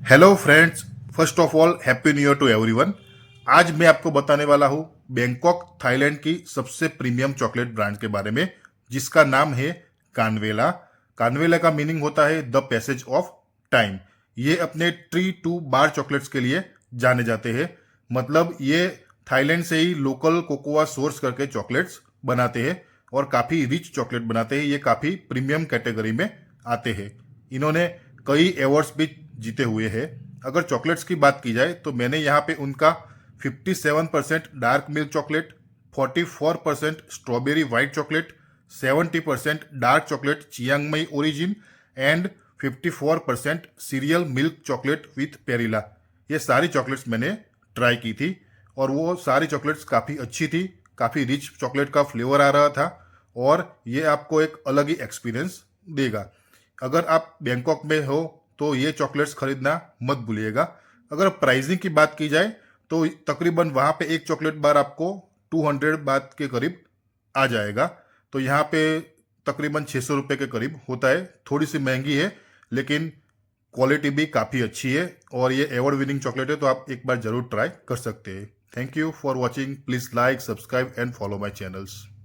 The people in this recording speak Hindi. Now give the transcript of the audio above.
Hello friends, first of all happy new year to everyone. आज मैं आपको बताने वाला हूँ बैंकॉक थाईलैंड की सबसे प्रीमियम चॉकलेट ब्रांड के बारे में, जिसका नाम है कानवेला। कानवेला का मीनिंग होता है द पैसेज ऑफ टाइम। ये अपने ट्री टू बार चॉकलेट्स के लिए जाने जाते हैं। मतलब ये थाईलैंड से ही लोकल कोकोआ सोर्स करके चॉकलेट्स बनाते हैं और काफ़ी रिच चॉकलेट बनाते हैं। ये काफ़ी प्रीमियम कैटेगरी में आते हैं। इन्होंने कई अवार्ड्स भी जीते हुए हैं। अगर चॉकलेट्स की बात की जाए तो मैंने यहाँ पे उनका 57% dark milk chocolate, 44% strawberry white chocolate, 70% dark chocolate Chiang Mai origin and 54% cereal milk chocolate with perilla, ये सारी चॉकलेट्स मैंने ट्राई की थी और वो सारी चॉकलेट्स काफ़ी अच्छी थी। काफ़ी रिच चॉकलेट का फ्लेवर आ रहा था और ये आपको एक अलग ही एक्सपीरियंस देगा। अगर आप बैंकॉक में हो तो ये चॉकलेट्स खरीदना मत भूलिएगा। अगर प्राइसिंग की बात की जाए तो तकरीबन वहाँ पे एक चॉकलेट बार आपको 200 बात के करीब आ जाएगा। तो यहाँ पे तकरीबन 600 रुपये के करीब होता है। थोड़ी सी महंगी है लेकिन क्वालिटी भी काफ़ी अच्छी है और ये अवार्ड विनिंग चॉकलेट है, तो आप एक बार जरूर ट्राई कर सकते हैं। Thank you for watching. Please like, subscribe and follow my channels.